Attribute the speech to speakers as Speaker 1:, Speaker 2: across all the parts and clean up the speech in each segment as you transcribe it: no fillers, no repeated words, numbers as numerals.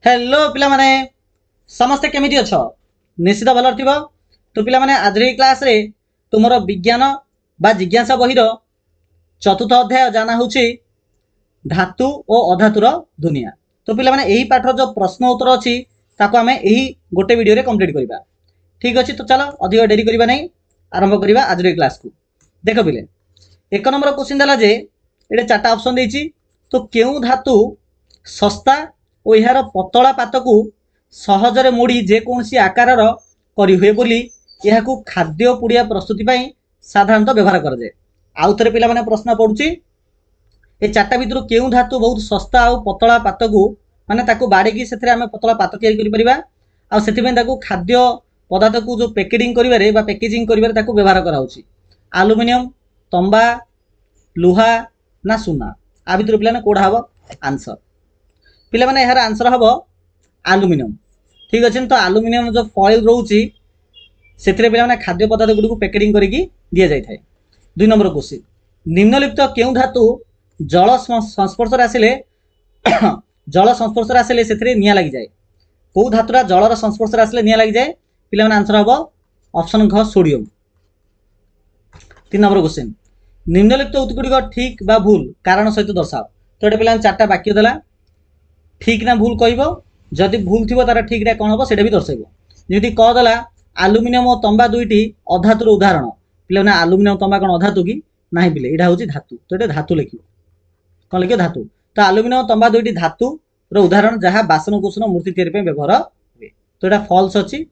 Speaker 1: Hello पिला माने समस्ते केमिति अछ निश्चित भल थिबो। तो पिला माने आज रे क्लास रे तुमरो विज्ञान बा जिज्ञासा बहिर चतुर्थ अध्याय जाना होछि धातु और अधातुर दुनिया। तो पिला माने एही पाठर जो प्रश्न उत्तर अछि ताको आमे एही गोटे वीडियो रे कंप्लीट करिबा। ठीक अछि, तो चलो अधिक डेरी करिबा नै, आरंभ करिबा आज रे क्लास को। देखो पिले एक नंबर क्वेश्चन दला जे एडे चारटा ऑप्शन देछि। तो केउ धातु सस्ता और यार पतला पात को सहजरे मोड़ी जेकोसी आकार करी हुए बोली यहाकू खाद्य पुड़िया प्रस्तुति पाई साधारणतः व्यवहार कर जाए। आउ थे पिला माने प्रश्न पड़ुछि ए चारटा भितर केउ धातु बहुत सस्ता और पतला पात को माने ताकू बाड़ेकी सेथरे आमे पतला पात तैयारी करि परिबा आ सेथि पई ताकू खाद्य पदार्थ को जो पैकेजिंग करिबारे बा पैकेजिंग करिबारे ताकू व्यवहार करा होछि। एल्युमिनियम, तंबा, लुहा ना सुना, आ भितर पिला ने कोडा हबो आंसर। पिला माने यार आंसर हबो एल्युमिनियम। ठीक अछि, तो एल्युमिनियम जो फॉइल रहउछि सेथरे पिला माने खाद्य पदार्थ गुडी को पैकेजिंग करिकी दिया जाय थाए। 2 नंबर क्वेश्चन निम्नलिखित केउ धातु जल संस्पर्श आसिले जल संस्पर्श आसिले सेथरे निया लागि जाय। को धातुरा जलर संस्पर्श आसिले निया लागि जाय? पिला माने आंसर हबो ऑप्शन घ सोडियम। 3 नंबर क्वेश्चन निम्नलिखित उत्तर गुडी ठीक बा भूल कारण सहित दर्शाओ। तो एटा पिला चारटा वाक्य देला, ठीक ना भूल कहबो, जदि भूल थिबो तार ठीक रे कोन हबो सेटा भी दर्शाइबो। जदि क देला एल्युमिनियम और तंबा दुईटी अधातुर उदाहरण, पिला ना एल्युमिनियम तंबा कोन अधातु की नाही पिले एटा होची धातु। तो एटा धातु लिखियो, कोन लिखियो धातु। तो एल्युमिनियम तंबा दुईटी धातु रो उदाहरण जहा बासन कुसन मूर्ति तैयारी पे व्यवहार हुए। तो एटा फॉल्स अछि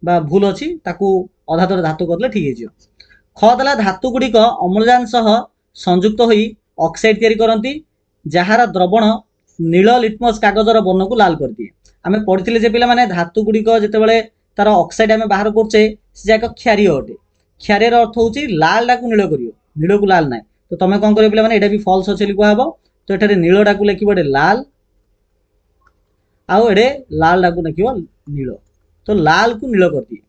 Speaker 1: बा भूल अछि, ताकू अधातुर धातु करले ठीक हे जियो। ख देला धातु गुडी को अम्लजान सह संयुक्त होई ऑक्साइड तैयारी करंती जहार द्रवण नील लिटमस कागजर बर्ण को लाल कर दिए। आमे पढ़िथिले जे पिला माने धातु गुडी को जेतेबेले तार ऑक्साइड आमे बाहर करछे से जाक क्षारीय अटे। क्षारीयर अर्थ होची लाल डाकू नील करियो, नील को लाल नाय। तो तमे कोन करियो पिला माने एटा भी फॉल्स अछि लिखा हबो। तो एठारे नील डाकू लिखिबो एटे लाल आउ एडे लाल डाकू लिखिबो नील। तो लाल को नील कर दिए।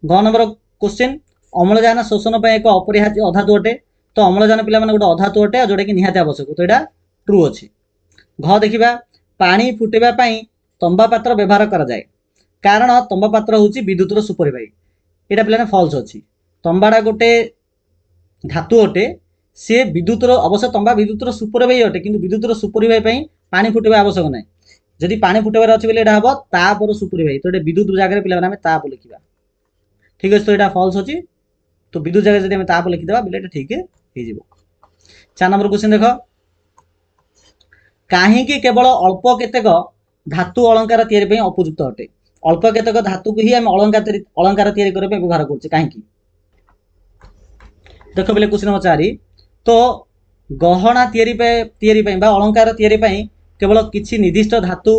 Speaker 1: ग नंबर क्वेश्चन अम्लजान शोषण पे एक अपरिहार्य अधातु अटे। तो अम्लजान पिला माने गोटे अधातु अटे जोटा कि निहाती आवश्यक। तो एटा ट्रू अछि। घ देखिबा पानी फुटेबा पई तंबा पात्र व्यवहार करा जाए कारण तंबा पात्र होची विद्युतर सुपरवाई। एटा पिला ने फॉल्स अछि। तंबाडा गोटे धातु अटे, से विद्युतर अवश्य तंबा विद्युतर सुपरवाई अटे, किंतु विद्युतर सुपरवाई पई पानी फुटेबा आवश्यक नै। जदि पानी फुटेबार अछि बेले एटा हबो तापर सुपरवाई। तो एटा विद्युत जगह पिला माने ताप लिखिबा। ठीक अछि, तो एटा फॉल्स अछि। तो विद्युत जगह जदि हम ताप लिखि देबा बेले एटा ठीक हे जिवो। 4 नंबर क्वेश्चन देखो काहे कि केवल अल्प केतेक धातु अलंकार तैयारी पे उपयुक्त अटे। अल्प केतेक धातु को ही हम अलंकार तैयारी करे पे व्यवहार करछे काहे कि। देखो बेले क्वेश्चन नंबर 4 तो गहना तैयारी पे बा अलंकार तैयारी पे केवल किछि निर्दिष्ट धातु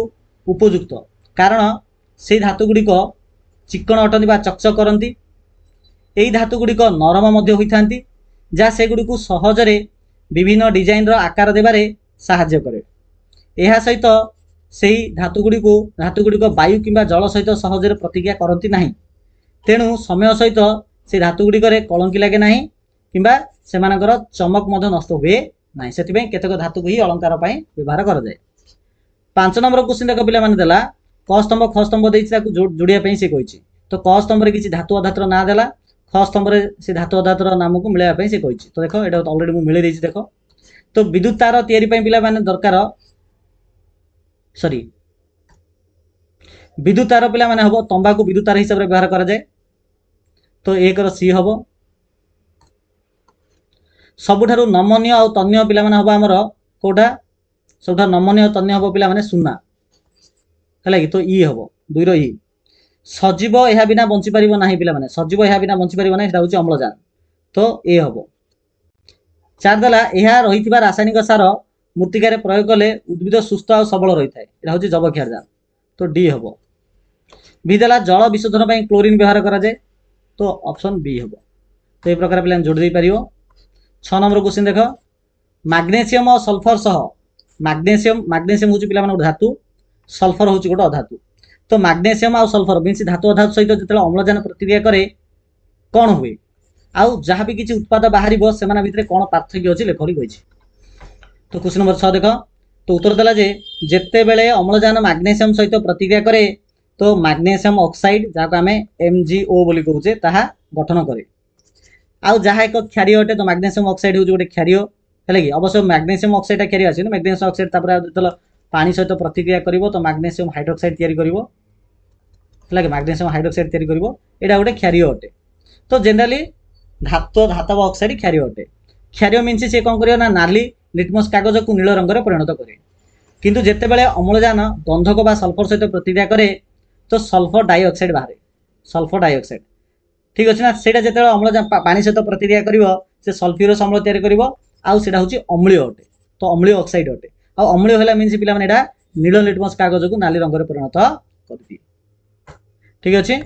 Speaker 1: उपयुक्त कारण से धातु गुडी को चिकन अटंती बा चकचक करंती। एही धातु गुडी को नरम मध्य होइथांती जा से गुडी को सहजरे विभिन्न डिजाइन रो आकार देबारे सहाय्य करे। यह सहित से धातु गुडी को वायु किंबा जल सहित सहजरे प्रतिक्रिया करती नहीं। तेणु समय सहित से धातु गुडी करे कलंकी लागे नहीं किंबा सेमानकर चमक मध्य नष्ट हुए नहीं। सेति पई केतक धातु को ही अलंकार पई व्यवहार कर जाए। 5 नंबर क्वेश्चन देखो पिला माने देला क स्तंभ ख स्तंभ देछि ताकू जोड़िया पई से कहिछि। तो क स्तंभ रे किछि धातु अधातुर ना देला, ख स्तंभ रे से धातु अधातुर नाम को मिलाया पई से कहिछि। तो देखो एटा ऑलरेडी मु मिले देछि। देखो तो विद्युत तार तैयारी पई पिला माने दरकार सॉरी विद्युत तार पिला माने हबो तंबा को विद्युत तार हिसाब रे व्यवहार करा जाए। तो 1 रो सी हबो। सबुठारु नमनीय और तन्य पिला माने हबो हमर कोडा सबुठारु नमनीय और तन्य हबो पिला माने सुना हला कि। तो ई हबो 2 रो ई। सजीव एहा बिना बंची परिबो नाही पिला माने सजीव एहा बिना बंची परिबो नाही, सेटा होची अम्लजान। तो ए हबो। 4 दला एहा रहिथिबा रासायनिक सार मूर्तिकारे प्रयोग कले उद्भिद सुस्थ और सबल रही थाए। एटा होची जबक्षारजान। तो डी हबो। बी दला जल विशोधन पई क्लोरीन व्यवहार करा जाए। तो ऑप्शन बी हबो। तो ए प्रकार पिला जोड़ दे परियो। 6 नंबर क्वेश्चन देखो मैग्नीशियम और सल्फर सह मैग्नीशियम होची पिला माने धातु, सल्फर होची गोटे अधातु। तो मैग्नीशियम और सल्फर मींस धातु अधातु सहित जेतेला अम्लजान प्रतिक्रिया करे कोन हुए आउ जहाँ भी किसी उत्पाद बाहर से भितर कौन पार्थक्य अच्छी लेखरी कही। तो क्वेश्चन नंबर 6 देख तो उत्तर देला जे जेते बेले अम्लजान मैग्नेशियम सहित प्रतिक्रिया करे तो मैग्नेशियम ऑक्साइड जहाँ आम MgO बोली कहूचे ताहा गठन करे। आउ जहाँ एक क्षारीय अटे तो मैग्नेशियम ऑक्साइड हूँ गोटे क्षारीय है कि अवश्य मैग्नेशियम ऑक्साइड क्षारीय आसे मैग्नेशियम ऑक्साइड जो पानी सहित प्रतिक्रिया करिवो तो मैग्नेशियम हाइड्रोक्साइड तैयारी करिवो है कि मैग्नेशियम हाइड्रोक्साइड तैयारी करिवो एटा गोटे क्षारीय अटे। तो जनरली धातव ऑक्साइड क्षारीय अटे। क्षारीय मीन्स से कौन करियो ना नाली लिटमस कागज को नील रंग परिणत करे। किंतु जेतेबेले अम्लजान गंधक बा सल्फर सहित प्रतिक्रिया करे तो सल्फर डाइऑक्साइड बाहर सल्फर डाइऑक्साइड ठीक अच्छे ना सेटा जो अम्लजान पानी सहित प्रतिक्रिया करिवो से सल्फ्यूरस अम्ल तैयारी करिवो आउ सेटा होची अम्लीय अटे तो अम्लीय ऑक्साइड अटे आ अम्लीय होला मीन्स पिला माने एटा नील लिटमस कागज को नाली रंग परिणत कर दिए। ठीक अच्छे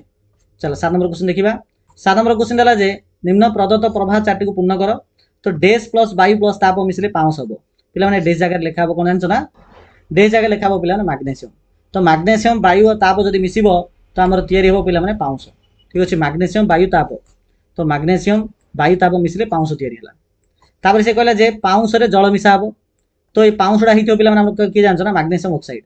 Speaker 1: चलो 7 नंबर क्वेश्चन देखिबा। 7 नंबर क्वेश्चन देला जे निम्न प्रदत्त प्रवाह चार्ट को पूर्ण कर तो डेस प्लस वायु प्लस ताप मिसले पाउंस हबो पिला माने डेस जगह लिखा हबो कोन जानछ ना डेस जगह लिखा हबो पिला माने मैग्नेशियम तो मैग्नेशियम वायु और ताप जदि मिसिबो तो हमर तयारी हबो पिला माने पाउंस। ठीक अछि मैग्नेशियम वायु ताप तो मैग्नेशियम वायु ताप मिसले पाउंस तयारी हला। तापर से कहला जे पाउंस रे जल मिसा हबो तो ये पाउंसटा हितो पिला माने हम कि जानछ ना मैग्नेशियम ऑक्साइड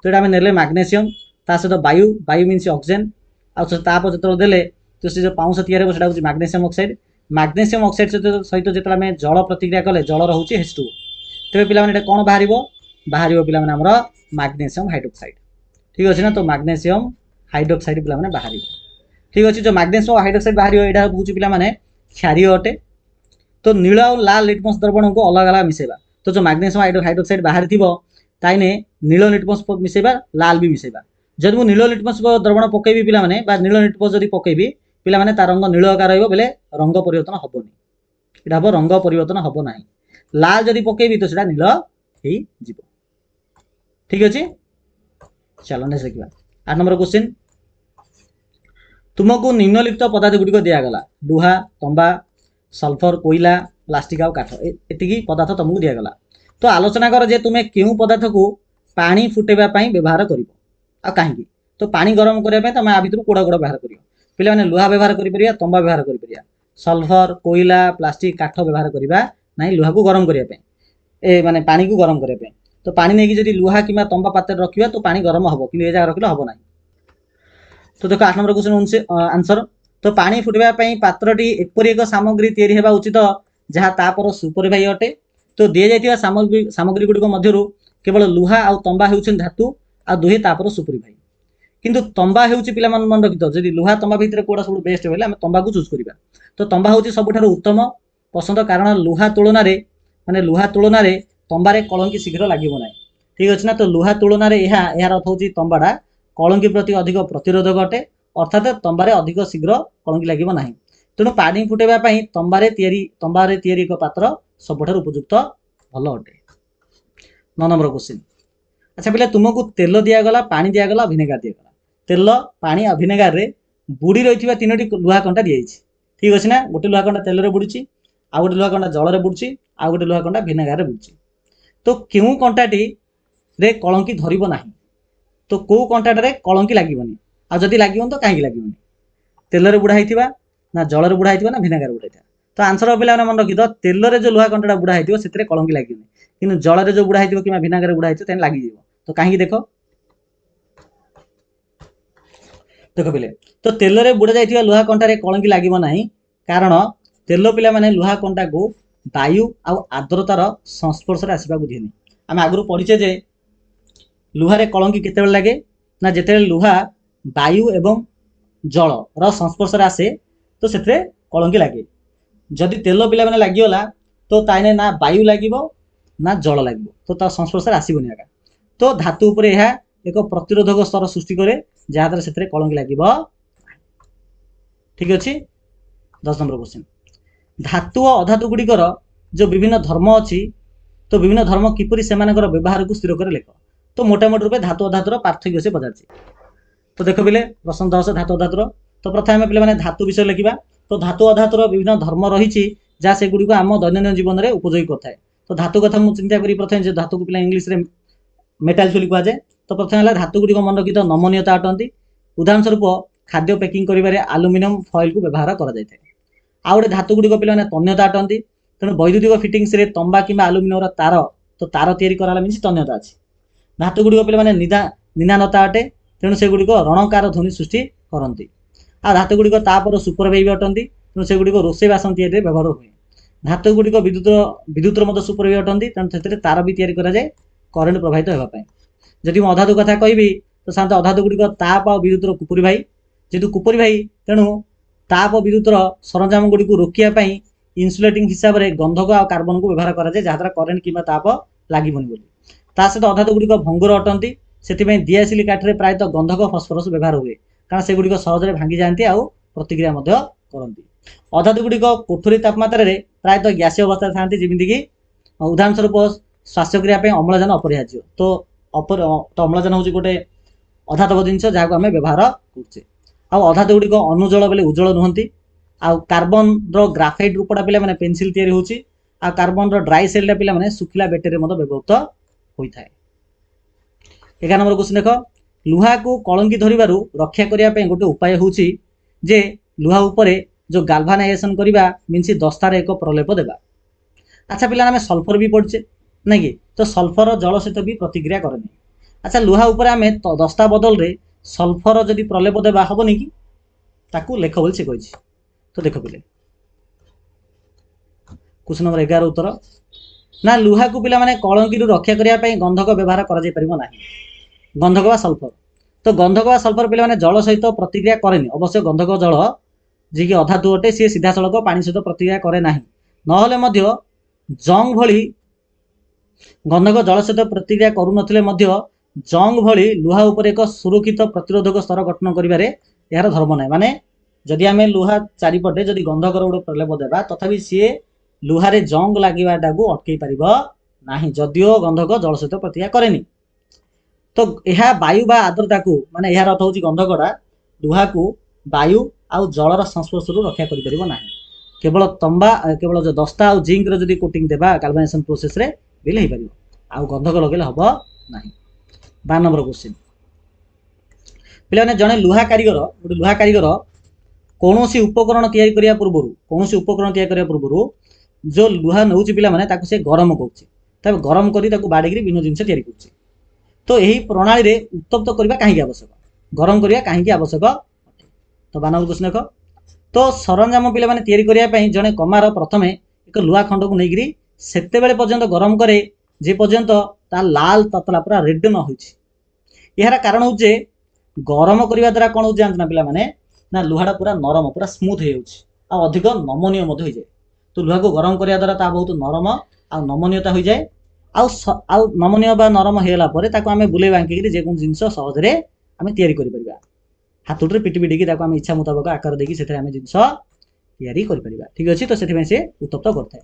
Speaker 1: तो एटा हम नेले मैग्नेशियम ता सहित वायु वायु मीन्स ऑक्सीजन आ ताप जतरो देले तो से जो पाउंस तयारी हबो सेटा होची मैग्नेशियम ऑक्साइड। मैग्नेशियम ऑक्साइड सहित जो आम जल प्रतिक्रिया कले जल रोचे H2 तेज पे कौन बाहर बाहर पे आमर मैग्नेशियम हाइड्रोक्साइड। ठीक अच्छे ना तो मैग्नेशियम हाइड्रोक्साइड पे बाहर। ठीक अच्छे जो मैग्नेशियम हाइड्रोक्साइड बाहर यहाँ हूँ पे क्षारीय अटे तो नील और लाल लिटमस द्रवण को अलग अलग मिसेबा तो जो मैग्नेशियम हाइड्रोक्साइड बाहर थी ताइने नील लिटमस मिसेबा लाल भी मिसेबा जब मुझे नील लिटमस द्रवण पकेबी पे नील लिटमस जब पकेबी पिला माने तार रंग नील आकार रहिबो बेले रंग परिवर्तन हबोनी एटा हबो रंग परिवर्तन हबो नाही। लाल जदि पकेबी तो सेटा नील हेई जिवो। ठीक अछि चलो नेक्स्ट देखिबा 8 नंबर क्वेश्चन तुमको निम्नलिखित पदार्थ गुडी को दिया गला लुहा तंबा सल्फर कोयला प्लास्टिक आ काठ एतिकी पदार्थ तुमको दिया गला तो आलोचना कर जे तुमे केउ पदार्थ को पानी फुटेबा पई व्यवहार करिवो आ काहेकी तो पानी गरम करिया पई तमे आ भितरु कोडा कोडा व्यवहार करियो पिला माने लुहा व्यवहार करि परिया तंबा व्यवहार करि परिया सल्फर कोयला प्लास्टिक काठ व्यवहार करिबा नाही लुहा को गरम करिया पे ए माने पानी को गरम करिया पे तो पानी नै कि जदि लुहा किबा तंबा पात्र रखिबा तो पानी गरम हबो कि ए जगह रखिले हबो नाही। तो देखो 8 नंबर क्वेश्चन आंसर तो पानी फुटबा पई पात्रटी एपरि एक सामग्री तयारी हेबा उचित जहाँ तापर सुपरभाई अटे तो दिया जाइतिबा सामग्री गुडी को मध्यरु केवल लुहा आ तंबा हेउछन धातु आ दुहे तापर सुपरभाई किंतु तंबा हेउछि पिला मन रखितो जदि लुहा तंबा भितर कोडा सब बेस्ट होले हम तंबा को चूज करिबा तो तंबा होछि सबठारु उत्तम पसंद कारण लुहा तुलना रे तंबा रे कलंकी शीघ्र लागिबो नाही। ठीक अछि ना तो लुहा तुलना रे यार अर्थ होछि तंबाडा कलंकी प्रति अधिक प्रतिरोधक अटे अर्थात तंबा रे अधिक शीघ्र कलंकी लागिबो नाही तेणु पानी फुटेबा पई तंबा रे तयारी एक पात्र सबठारु उपयुक्त भल अटे। 9 नंबर क्वेश्चन अच्छा पिला तुमको तेल दिया गला पानी दिया गला विनेगार दिया गला तेल पानी और विनेगार रे बुड़ी रही 3टी लुहा कंटा दी जाइए। ठीक अच्छे ना गोटे लुहा कंटा तेल बुड़ी आ गोटे लुहा कंटा जल बुड़ी आ गोटे लुहा कंटा विनेगार रे बुड़ी तो क्यों कंटाटी रे कलंकी धरिबो नाही तो को कंटाटे कलंकी लागिबोनी आ जदि लागिबोन तो काहे लागिबोनी तेल रे बुढ़ा हिथिबा ना जल रे बुढ़ा हिथिबा ना विनेगार बुढ़ा हिथिबा तो आंसर पिला मन रखि दो तेल रे जो लुहा कंटाटा बुढ़ा हिथिबो सेतरे कलंकी लागिबोनी किंतु जल रे जो बुढ़ा हिथिबो किबा विनेगार रे बुढ़ा हिथिबो तेन लागि जिवो तो काहे देखो देखो पिले तो तेल रे बुड़ा जाइथिबा लुहा कंटा रे कलंकी लागिबो नाही कारण तेल पिला माने लुहा कंटा को वायु आ आर्द्रतार संस्पर्श रे आसीबा को दिएनी आम आगु पढ़िचे जे लुहा रे कलंकी केतेबेले लागे ना जेतेबेले लुहा वायु एवं जल र संस्पर्श रे आसे तो सेतरे कलंकी लागे जदि तेल पिला माने लागियोला तो ताइने ना वायु लागिबो ना जल लागिबो तो ता संस्पर्श रे आसीबोनी आगा तो धातु उपरे यह एक प्रतिरोधक स्तर सृष्टि करे जहाँ द्वारा से कलंकी लगे। ठीक अच्छे 10 नंबर क्वेश्चन धातु और अधातु गुड़िकर जो विभिन्न धर्म अच्छी तो विभिन्न धर्म किपरि सेमानकर व्यवहार को स्थिर कर लेख तो मोटामोटी रूपे धातु अधातुर पार्थक्य से पचार तो देख पिले प्रश्न 10 धातु अधातुर तो प्रथम पे मैंने धातु विषय लिखा तो धातु अधातुर विभिन्न धर्म रही जहाँ से गुड़ी आम दैनन्दिन जीवन में उपयोगी करता तो धातु कथा मुझे चिंता करी प्रथम धातु को पिला इंग्लिश रे मेटाल्स बोली कहुए तो प्रथम है धातु गुड़ी मन रखित नमनीयता अटंती उदाहरण स्वरूप खाद्य पैकिंग करिबारे आलुमिनियम फॉइल को व्यवहार करा जाय आ गोटे धातु गुड़ी पे तन्यता अटंती तेणु वैद्युतिक फिटिंग्स रे तंबा कि आलुमिनियम तार तो तार तैयारी कराला मीन्स तन्यता अछि। धातु गुड़िक पे निदानता अटे तेणु सेगुड़िक रणकार ध्वनि सृष्टि करती। आ धातु गुड़िक तापर सुपरभाई भी अटंती तेणु सेगुड़िक रोषेई बासन तैयारी व्यवहार हुए। धातु गुड़िक विद्युतर मध्य सुपरभाई अटंती तेणु से तार भी तैयारी कराए करेन्ट प्रभावित होगापी। जदि मैं अधातु कथा कहि तो साधारणत अधातु गुड़िक ताप आ विद्युतर कुपुरी भाई जेहेतु कुपुरी भाई तेणु ताप विद्युतर सरंजाम गुड़ी को रोकियापाई इन्सुलेटिंग हिसाब से गंधक आ कार्बन को व्यवहार कराए जहाँद्वारा करेन्ट कि ताप लगे बोली। ता सहित अधातु गुड़िक भंगुर अटंती से दियासिली काठरे प्रायतः गंधक फस्फरस व्यवहार हुए कारण से गुड़िक सहजरे भांगी जाती आउ प्रतिक्रिया करती। अधातु गुड़िक कोठरी तापमात्रा प्रायतः ग्यासीय अवस्था था जमीक उदाहरण स्वरूप श्वासक्रिया अम्लजान अपरिहार्य। तो अम्लजान हूँ गोटे अधातव जिनस जहाँ को आम व्यवहार करुचे। अधातु गुड़िक अनुज्वल बेले उज्जवल नुहति। कार्बन ग्राफाइट रूपटा पे पेनसिल तैयारी होची। कार्बन ड्राई सेलटा पे सुखिला बैटेरी व्यवहृत होता है। 11 नंबर क्वेश्चन देख लुहा को कलंकी धरबारू रक्षा करने गोटे उपाय हूँ जे लुहा उपरे जो गाल्भानाइजेशन करवा मीन्स दस्तार एक प्रलेप देवा। अच्छा पिला आम सल्फर भी पढ़चे ना कि तो सल्फर जल सहित भी प्रतिक्रिया करे। अच्छा लुहा उपरे आम दस्ता बदल रे सल्फर जदि प्रलेप देवा हेनी कि ताकू लेख बोली से कही। तो देख पिले क्वेश्चन नंबर 11 उत्तर ना लुहा को पिला माने कलंकी रक्षा करने गंधक व्यवहार कर गंधक व सल्फर। तो गंधक व सल्फर पिला माने जल सहित प्रतिक्रिया करेनि। अवश्य गंधक जल जी कि अधातु अटे सी सीधा सड़क पानी सहित प्रतिक्रिया करे ना नहले मध्य जंग भली गंधक जल सहित प्रतिक्रिया करूनथिले जंग भली लुहा उपर एक सुरक्षित प्रतिरोधक स्तर गठन करिबारे यार धर्म ना माने जदि आम लुहा चारिपटे जदि गंधकर गोटे प्रलेप देवा तथापि सी लुहारे जंग लगे अटकई पार ना जदिओ गंधक जल सहित प्रतिक्रिया करे। तो यह वायु बा आर्द्रता को माने यार अर्थ हूँ गंधकटा लुहा को वायु आउ जलर संस्पर्श रक्षा कर केवल तंबा केवल जो दस्ता और जिंक जदि कोटिंग देवा गाल्वानाइजेशन प्रोसेस रे बिल हो पार आउ गंधक लगे हम ना। 12 नंबर क्वेश्चन पे जड़े लुहा कारीगर गोटे लुहा कारीगर कौन उपकरण या पूर्व जो लुहा नौ पे से गरम कर गरम कर बाड़ी विभिन्न जिन या तो यही प्रणाली रे उत्तप्त करने कहीं आवश्यक गरम करने कहीं आवश्यक। तो 12 नंबर क्वेश्चन देख तो सरंजाम पे या जड़े कमार प्रथमे एक लुहा खंड को लेकर से पर्यंत गरम करे जे पर्यंत ता लाल ततला पूरा रेड न हो। यार कारण हूँ गरम करने द्वारा कौन हो जानते ना पे ना लुहाटा पूरा नरम पूरा स्मूथ हो अधिक नमनीय हो जाए। तो लुहा को गरम करने द्वारा बहुत नरम आ नमनीयता हो जाए आउ नमनीय बा नरम होगा आम बुले बांकिक जेको जिन सहजरे आम या हाथुटे पिटी पिटिकी आम इच्छा मुताबक आकार देकी से जिन या ठीक अच्छे। तो से उत्तप्त करता है।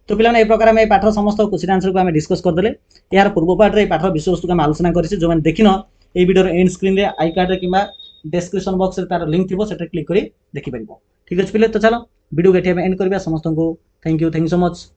Speaker 1: तो पे ए प्रकार आम पाठर समस्त क्वेश्चन आंसर को आम डिस्कस करदे। यार पूर्व पार्ट में पाठर विषय वस्तु को आम आलोचना करें जो मैंने देखिन ये वीडियो एंड स्क्रीन रे आई कार्ड कि डिस्क्रिप्शन बॉक्स रे तार लिंक थी से क्लिक कर देखिपर। ठीक अच्छे पे तो चलो वीडियो को एंड करवा समस्त को थैंक यू सो मच।